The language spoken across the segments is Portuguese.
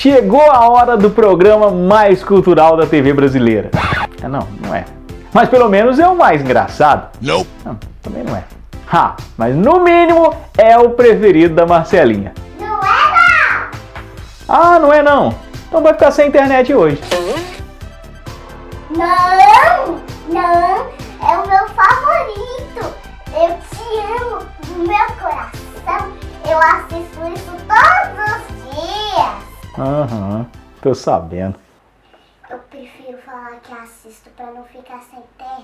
Chegou a hora do programa mais cultural da TV brasileira. Não é. Mas pelo menos é o mais engraçado. Não, também não é. Mas no mínimo é o preferido da Marcelinha. Não é não! Não é não? Então vai ficar sem internet hoje. Não, é o meu favorito. Eu te amo do meu coração. Eu assisto isso todos os dias. Tô sabendo. Eu prefiro falar que assisto pra não ficar sem internet.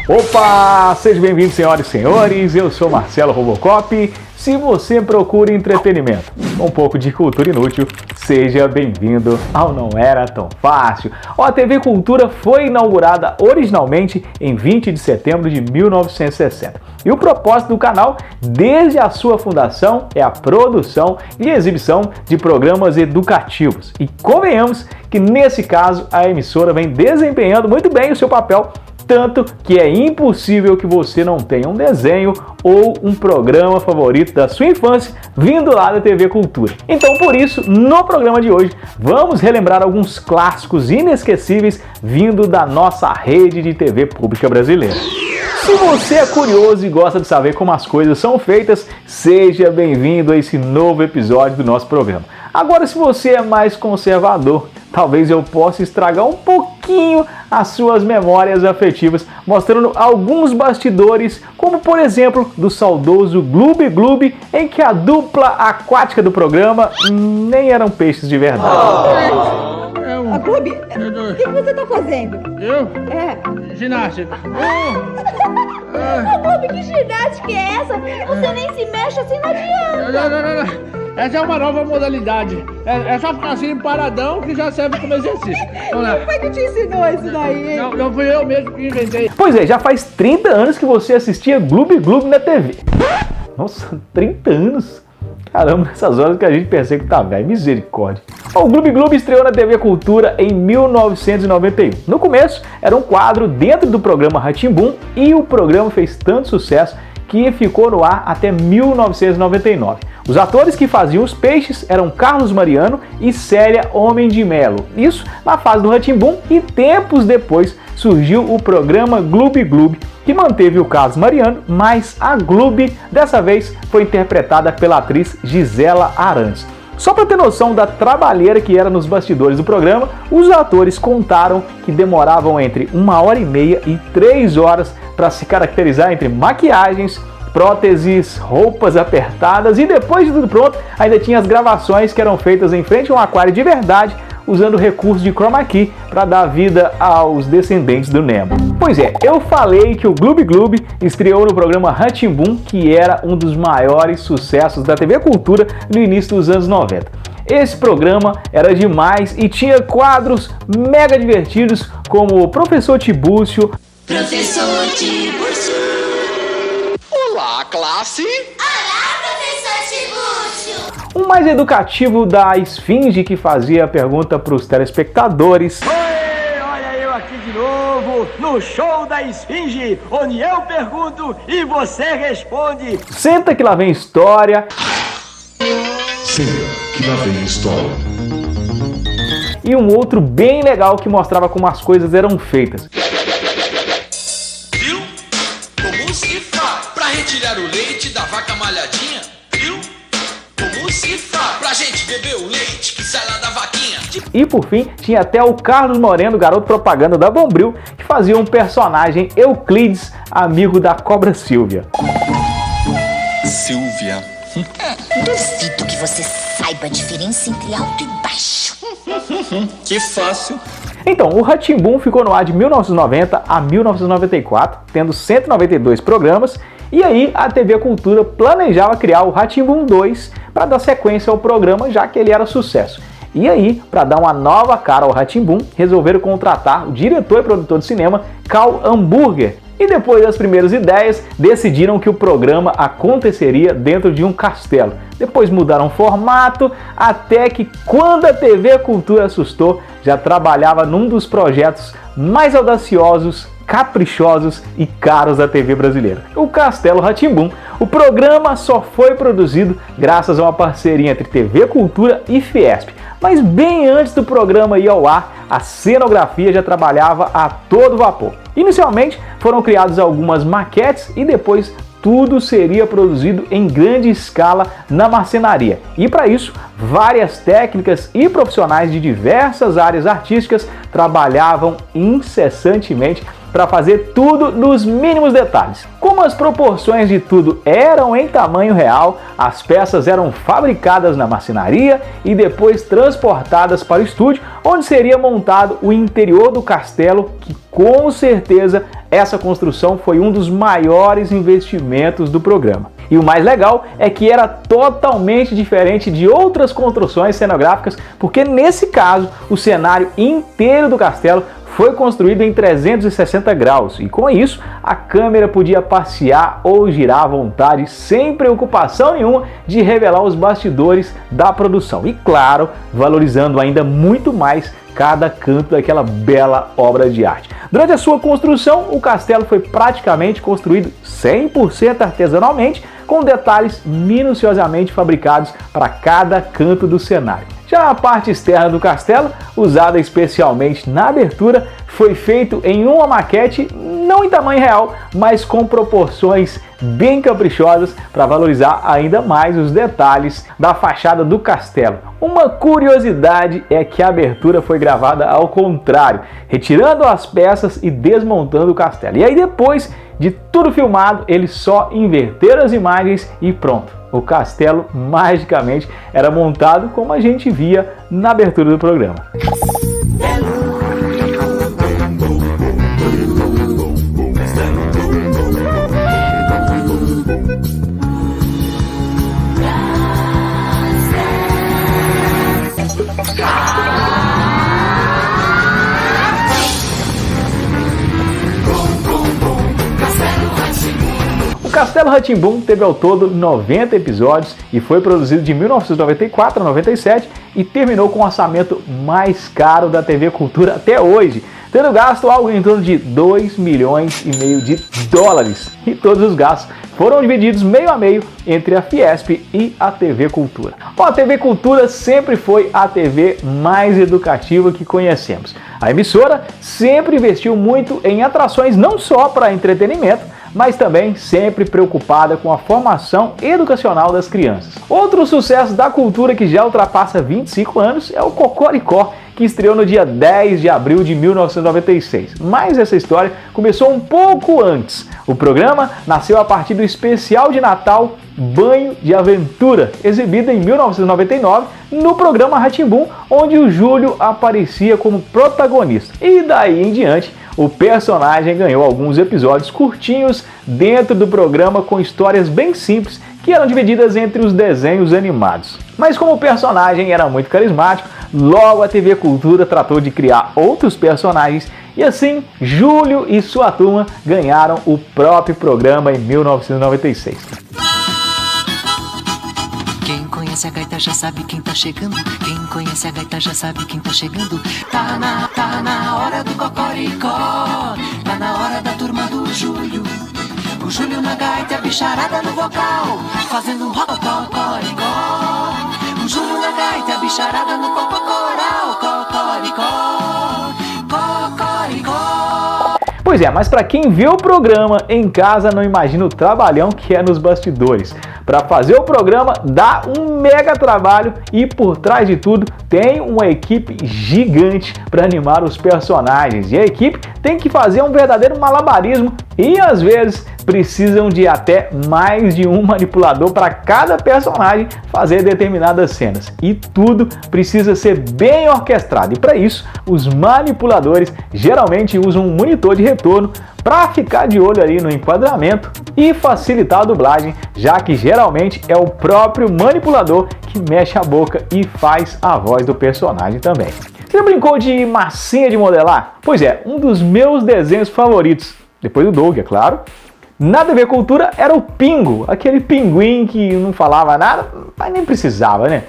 Opa! Sejam bem-vindos, senhoras e senhores. Eu sou Marcelo Robocop. Se você procura entretenimento, um pouco de cultura inútil, seja bem-vindo ao Não Era Tão Fácil. A TV Cultura foi inaugurada originalmente em 20 de setembro de 1960. E o propósito do canal, desde a sua fundação, é a produção e exibição de programas educativos. E convenhamos que nesse caso a emissora vem desempenhando muito bem o seu papel, tanto que é impossível que você não tenha um desenho ou um programa favorito da sua infância vindo lá da TV Cultura. Então, por isso, no programa de hoje, vamos relembrar alguns clássicos inesquecíveis vindo da nossa rede de TV pública brasileira. Se você é curioso e gosta de saber como as coisas são feitas, seja bem-vindo a esse novo episódio do nosso programa. Agora, se você é mais conservador, talvez eu possa estragar um pouquinho as suas memórias afetivas, mostrando alguns bastidores, como por exemplo, do saudoso Gloob Gloob, em que a dupla aquática do programa nem eram peixes de verdade. Gloob, o que você tá fazendo? Eu? É. Ginástica. Gloob, que ginástica é essa? Você nem se mexe assim, não adianta. Não. Essa é uma nova modalidade. É só ficar assim paradão que já serve como exercício. Vamos lá. Quem foi que te ensinou isso daí, hein? Não fui eu mesmo que inventei. Pois é, já faz 30 anos que você assistia Gloob Gloob na TV. Nossa, 30 anos? Caramba, nessas horas que a gente pensa que tá velho, misericórdia. O Gloob Gloob estreou na TV Cultura em 1991. No começo, era um quadro dentro do programa Rá-Tim-Bum e o programa fez tanto sucesso que ficou no ar até 1999. Os atores que faziam os peixes eram Carlos Mariano e Célia Homem de Melo. Isso na fase do Rá-Tim-Bum, e tempos depois surgiu o programa Gloob Gloob, que manteve o Carlos Mariano, mas a Gloob dessa vez foi interpretada pela atriz Gisela Arantes. Só para ter noção da trabalheira que era nos bastidores do programa, os atores contaram que demoravam entre 1h30 e 3 horas para se caracterizar entre maquiagens, próteses, roupas apertadas, e depois de tudo pronto, ainda tinha as gravações que eram feitas em frente a um aquário de verdade, usando recursos de chroma key para dar vida aos descendentes do Nemo. Pois é, eu falei que o Gloob Gloob estreou no programa Rá-Tim-Bum, que era um dos maiores sucessos da TV Cultura no início dos anos 90. Esse programa era demais e tinha quadros mega divertidos como o Professor Tibúrcio. Professor Tibúrcio. Olá, classe! Olá, professor Tibúrcio! Um mais educativo da Esfinge, que fazia a pergunta para os telespectadores. Oi, olha eu aqui de novo, no show da Esfinge, onde eu pergunto e você responde. Senta que lá vem história. Senta que lá vem história. E um outro bem legal que mostrava como as coisas eram feitas. Viu? Como se faz pra retirar o leite da vaca malhadinha? Viu? Como se faz pra gente beber o leite que sai lá da vaquinha? E por fim, tinha até o Carlos Moreno, garoto propaganda da Bombril, que fazia um personagem Euclides, amigo da Cobra Silvia. Silvia. Duvido que você saiba a diferença entre alto e baixo. Que fácil. Então, o Rá-Tim-Bum ficou no ar de 1990 a 1994, tendo 192 programas, e aí a TV Cultura planejava criar o Rá-Tim-Bum 2 para dar sequência ao programa, já que ele era sucesso. E aí, para dar uma nova cara ao Rá-Tim-Bum, resolveram contratar o diretor e produtor de cinema Karl Hamburger, E depois das primeiras ideias, decidiram que o programa aconteceria dentro de um castelo. Depois mudaram o formato, até que quando a TV Cultura assustou, já trabalhava num dos projetos mais audaciosos, caprichosos e caros da TV brasileira, o Castelo Rá-Tim-Bum. O programa só foi produzido graças a uma parceria entre TV Cultura e Fiesp. Mas bem antes do programa ir ao ar, a cenografia já trabalhava a todo vapor. Inicialmente foram criadas algumas maquetes e depois tudo seria produzido em grande escala na marcenaria. E para isso, várias técnicas e profissionais de diversas áreas artísticas trabalhavam incessantemente para fazer tudo nos mínimos detalhes. Como as proporções de tudo eram em tamanho real, as peças eram fabricadas na marcenaria e depois transportadas para o estúdio, onde seria montado o interior do castelo, que com certeza essa construção foi um dos maiores investimentos do programa. E o mais legal é que era totalmente diferente de outras construções cenográficas, porque nesse caso o cenário inteiro do castelo foi construído em 360 graus e com isso a câmera podia passear ou girar à vontade sem preocupação nenhuma de revelar os bastidores da produção e, claro, valorizando ainda muito mais cada canto daquela bela obra de arte. Durante a sua construção, o castelo foi praticamente construído 100% artesanalmente, com detalhes minuciosamente fabricados para cada canto do cenário. Já a parte externa do castelo, usada especialmente na abertura, foi feito em uma maquete não em tamanho real, mas com proporções bem caprichosas para valorizar ainda mais os detalhes da fachada do castelo. Uma curiosidade é que a abertura foi gravada ao contrário, retirando as peças e desmontando o castelo. E aí depois de tudo filmado, eles só inverteram as imagens e pronto. O castelo magicamente era montado como a gente via na abertura do programa. O Castelo Rá-Tim-Bum teve ao todo 90 episódios e foi produzido de 1994 a 97 e terminou com o orçamento mais caro da TV Cultura até hoje, tendo gasto algo em torno de 2,5 milhões de dólares. E todos os gastos foram divididos meio a meio entre a Fiesp e a TV Cultura. Bom, a TV Cultura sempre foi a TV mais educativa que conhecemos. A emissora sempre investiu muito em atrações não só para entretenimento, mas também sempre preocupada com a formação educacional das crianças. Outro sucesso da cultura que já ultrapassa 25 anos é o Cocoricó, que estreou no dia 10 de abril de 1996. Mas essa história começou um pouco antes. O programa nasceu a partir do especial de Natal Banho de Aventura, exibido em 1999 no programa Rá-Tim-Bum, onde o Júlio aparecia como protagonista. E daí em diante, o personagem ganhou alguns episódios curtinhos dentro do programa com histórias bem simples que eram divididas entre os desenhos animados. Mas como o personagem era muito carismático, logo a TV Cultura tratou de criar outros personagens e assim Júlio e sua turma ganharam o próprio programa em 1996. Quem conhece a gaita já sabe quem tá chegando. Quem conhece a gaita já sabe quem tá chegando. Tá na hora do cocoricó. Tá na hora da turma do Júlio. O Júlio na gaita, a bicharada no vocal, fazendo cocoricó. O Júlio na gaita, a bicharada no cocoral, cocoricó, cocoricó. Pois é, mas para quem vê o programa em casa não imagina o trabalhão que é nos bastidores. Para fazer o programa dá um mega trabalho e por trás de tudo tem uma equipe gigante para animar os personagens. E a equipe tem que fazer um verdadeiro malabarismo e às vezes precisam de até mais de um manipulador para cada personagem fazer determinadas cenas. E tudo precisa ser bem orquestrado. E para isso, os manipuladores geralmente usam um monitor de retorno para ficar de olho ali no enquadramento e facilitar a dublagem, já que geralmente é o próprio manipulador que mexe a boca e faz a voz do personagem também. Você brincou de massinha de modelar? Pois é, um dos meus desenhos favoritos depois do Doug, é claro. Na TV Cultura era o Pingo, aquele pinguim que não falava nada, mas nem precisava, né?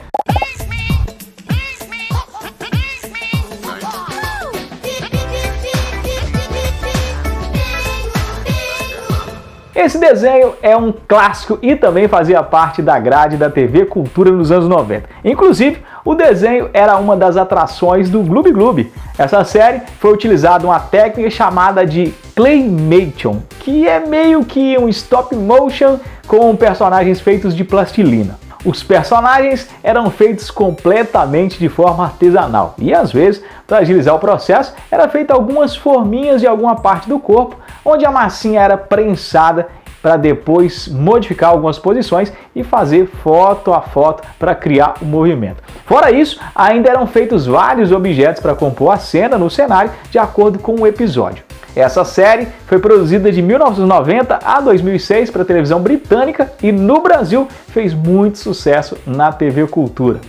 Esse desenho é um clássico e também fazia parte da grade da TV Cultura nos anos 90. Inclusive, o desenho era uma das atrações do Gloob Gloob. Essa série foi utilizada uma técnica chamada de Claymation, que é meio que um stop motion com personagens feitos de plastilina. Os personagens eram feitos completamente de forma artesanal e às vezes, para agilizar o processo, era feita algumas forminhas de alguma parte do corpo, onde a massinha era prensada para depois modificar algumas posições e fazer foto a foto para criar o movimento. Fora isso, ainda eram feitos vários objetos para compor a cena no cenário de acordo com o episódio. Essa série foi produzida de 1990 a 2006 para a televisão britânica e no Brasil fez muito sucesso na TV Cultura.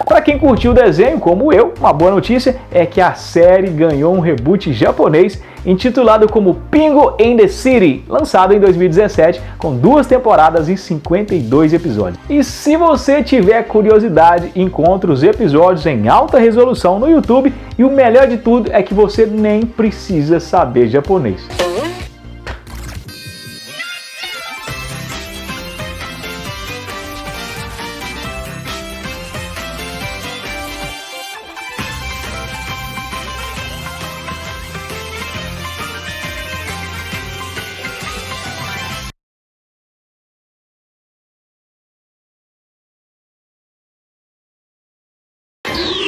Para quem curtiu o desenho, como eu, uma boa notícia é que a série ganhou um reboot japonês intitulado como Pingo in the City, lançado em 2017 com 2 temporadas e 52 episódios. E se você tiver curiosidade, encontre os episódios em alta resolução no YouTube e o melhor de tudo é que você nem precisa saber japonês.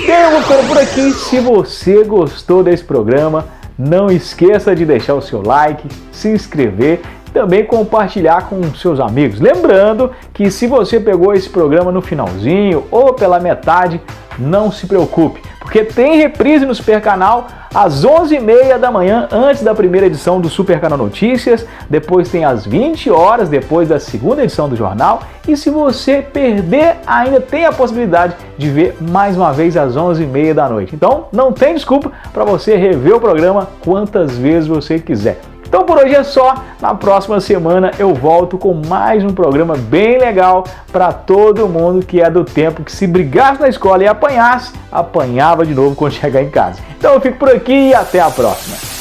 Eu vou ficando por aqui. Se você gostou desse programa, não esqueça de deixar o seu like, se inscrever e também compartilhar com seus amigos. Lembrando que se você pegou esse programa no finalzinho ou pela metade, não se preocupe, porque tem reprise no Super Canal às 11h30 da manhã, antes da primeira edição do Super Canal Notícias, depois tem às 20 horas, depois da segunda edição do jornal, e se você perder, ainda tem a possibilidade de ver mais uma vez às 11h30 da noite. Então, não tem desculpa para você rever o programa quantas vezes você quiser. Então por hoje é só, na próxima semana eu volto com mais um programa bem legal para todo mundo que é do tempo que se brigasse na escola e apanhasse, apanhava de novo quando chegar em casa. Então eu fico por aqui e até a próxima.